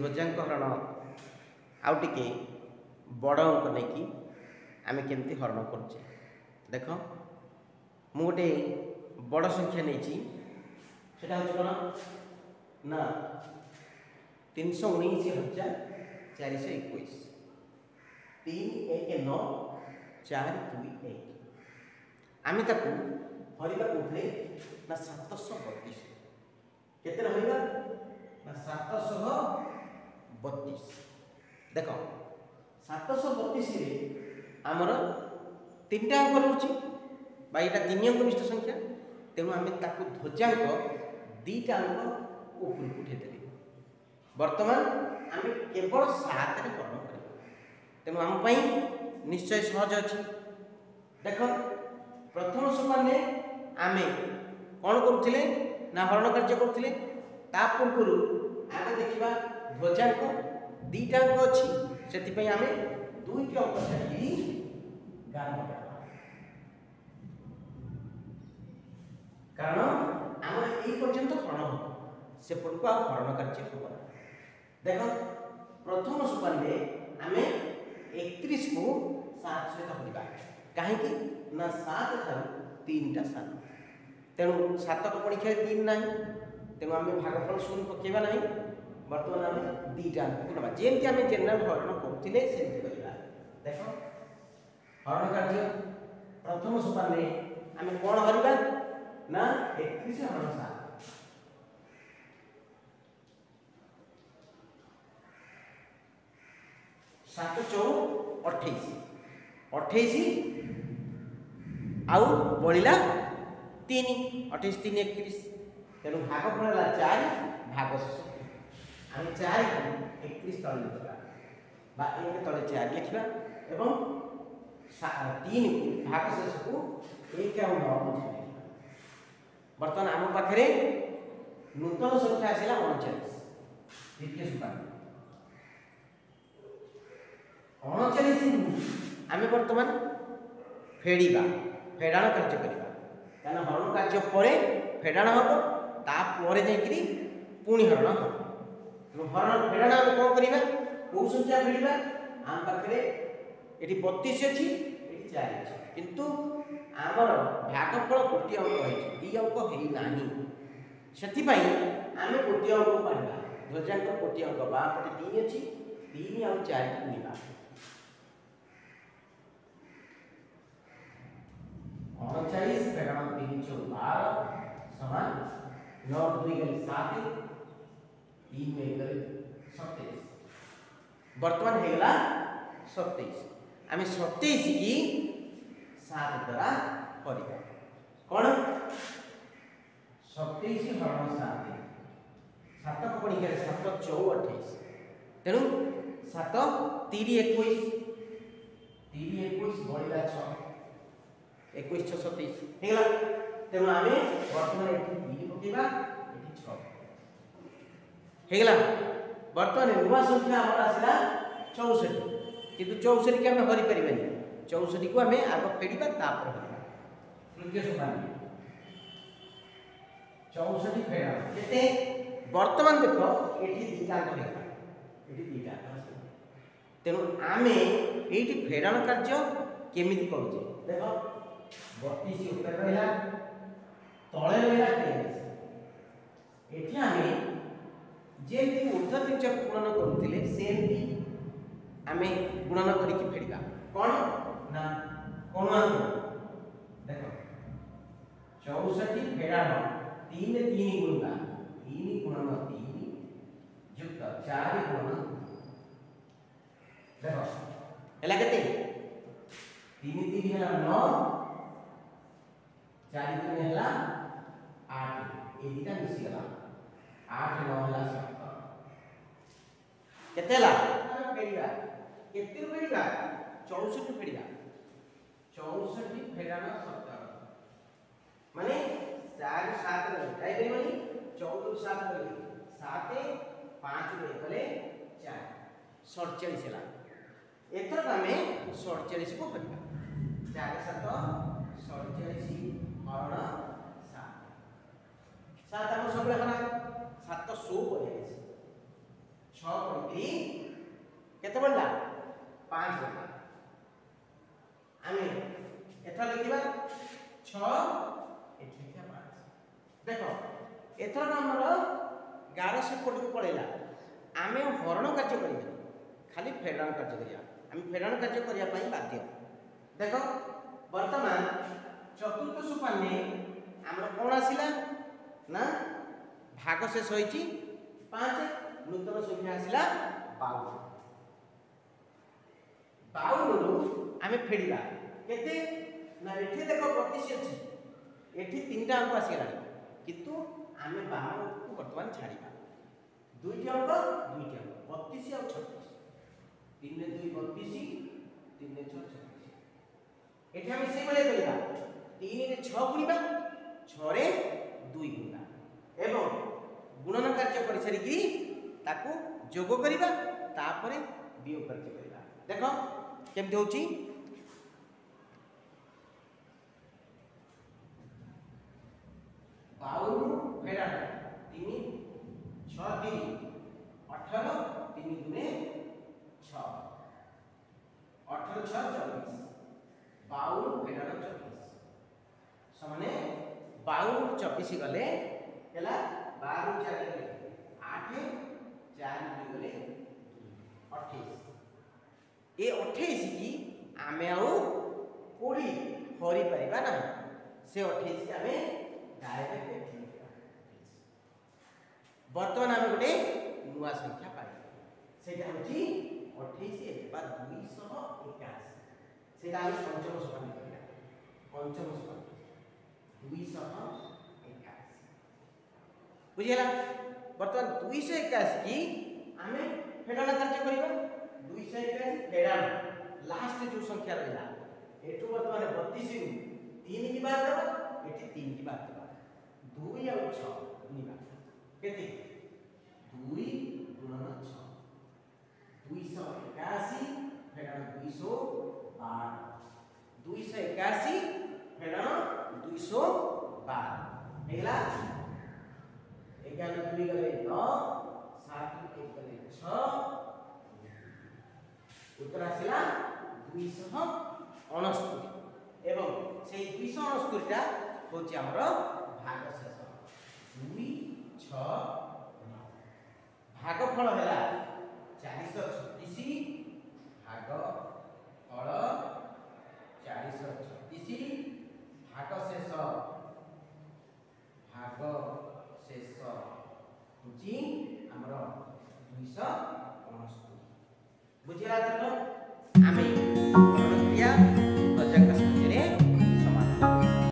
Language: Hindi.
ध्वजांक हरण आउ टिके बड़ अंक नहीं कि आम केमती हरण करुचे देख मु गोटे बड़ संख्या नहीं सेटा हूँ कौन ना 319,421 3 1 9 4 2 1 आम ताकू हरिबा कौन ना 732 केते हरिबा ना 732 देख 732 रे आमर 3टा अंक रोचे यहाँ 3 अंक विशिष्ट संख्या तेणु आम ताकू ध्वजांक 2टा अंक ऊपर उठेदेले वर्तमान आम केवल 7 रे हरण कर तेणु आम निश्चय सहज अच्छी देख प्रथम सोपान आम कौन करुले ना हरण कार्य करुले पूर्व आम देखा ध्वजांक 2टा अंक अच्छी से आम 2टी अंक छाड़ी गार कारण आम यही पर्यंत हरण हम सेपटक आ हरण कार्य हम देख प्रथम सोपान आम 31 को 7 सहित हरिबा कहीं ना 7 ठार 3टा 7 तेणु 7 को परीक्षा 3 ना तेणु आम भागफल 0 पकेबा ना बर्तमान आम 2टा अंक ना जमी आम जेनेल हरण करुले देख हरण कार्य प्रथम सोपान आम कौन हरिबा ना 31 हरण 7 7 4 28 28 आउ बढ़ला 3 28 3 31 तेणु भागफल 4 भाग आम 4 को 31 तले लिखा बा 1 तले 4 लिखा एवं 3 को भाग शेष को 1 और 9 बर्तमान आम पाखे नूतन संख्या आसला 39 द्वितीय सोपान 39 आम बर्तमान फेड़ा फेड़ाण कार्य करवा क्या हरण कार्य पर फेड़ाण हम तापर जाकि पुणी हरण हम हरण फेड़ाण आम कौन करवा कौ संख्या फेड़ा आम पाखे ये 32 अच्छी ये 4 अच्छी किंतु आमर भागफल गोटे अंक है 2 अंक है से आम गोटे अंक पढ़ा ध्वजांक गोटे अंक बापटे 3 अच्छी 3 आउ 4 की गुणा 39 फेड़ाण 3 4 12 समान 9 2 गले 7 3 में गले 27 वर्तमान होगा 27 आम 27 की 7 द्वारा हरिबा कौन 27 हरण 7 7 को परीक्षा 7 4 28 तेणु 7 3 21 3 21 बढ़ला 6 21 6 27 हेगला तेणु आम वर्तमान ये 3 पकेबा ये 6 हेगला वर्तमान नुआ संख्या आम आसला 64 किंतु 64 की आम हरि परिबानी 64 को आम आग फेड़ा तापर तृतीय सोपान 64 फेड़ा केते वर्तमान देख ये 2टा अंक है ये 2टा तेणु आम ये फेड़ाण कार्य केमी करुचे देख 32 ऊपर रहा तले रहा 23 ये आम जमी ऊर्ध्व तिर्यक गुणन करुले सेमती आम गुणन करके फेड़ा कौन ना कौन देख 64 फेड़ाण 3 3 गुणा 3 गुणन 3 युक्त 4 गुणन देख है के 3 3 है 9 4 3 है 8 ये दुटा मिसीगला 8 9 है 17 केते ला फेड़ा केते फेड़ा 64 फेड़ा 64 फेड़ाण 17 माने 4 7 जाई माने 14 7 गले 7 5 गले 4 47 है एथर आमे 47 को करबा 4 7 47 हरण 7 7 हम सब लेखना 700 पड़े 6 6 पड़ी केते बढ़ला 5 बढ़ला आमे एथर लिखिबा 6 एठी लिखिबा 5 देखो एथर हमर 11 से कोट को पड़ेला आमे हरण कार्य करिबा खाली फेडन कार्य करिया आमे फेडन कार्य करिया पई बाध्य देखो वर्तमान चतुर्थ सोपान में हमर कोन आसिला ना भाग शेष होईची 5 नूतन संख्या आसिला 52 52 रु आमे फेडिला केते ना एठी देखो 32 अछि एठी तीनटा अंक आसिला किंतु आमे बाम को वर्तमान छाड़ीबा दुईटी अंक 32 और 36 3 ने 2 32 3 ने 6 36 एठी आमे से बले करिबा 3 रे 6 गुणिबा 6 रे 2 गुणिबा एवं गुणन कार्य करि सरी कि ताकू जोग करिबा तापरे वियोग कार्य करिबा देखो केमते होची 52 फेडा 3 6 3 18 3 दुने 6 18 6 24 52 फेडा 24 समाने 52 24 गले केला 12 4 गले 8 4 2 गले 28 ए 28 की आमे आउ कोडी हरि परिबा ना से 28 की आमे डायरेक्ट लिखिबा वर्तमान आमे गोटे नुवा संख्या पाइ सेटा होची 28 एक बार 281 सेटा आमे पंचम सोपान करिया पंचम सोपान 281 बुझिला वर्तमान 281 की आमे फेडन कार्य करिबा 281 फेडन लास्ट जो संख्या रहला एठो वर्तमान 32 रु 3 की बात करबा एठी 3 की बात करबा 2 और 6 गुणिबा केते 2 गुणन 6 281 फेडन 212 281 फेडन 212 हेला 11 2 गले 9 7 1 गले 6 उत्तर आसिला 269 एवं से 269 टा होची हमर भाग शेष 2 6 9 भागफल हैला 436 भाग फल 436 भाग शेष होची हमर 269 बुझिला देखो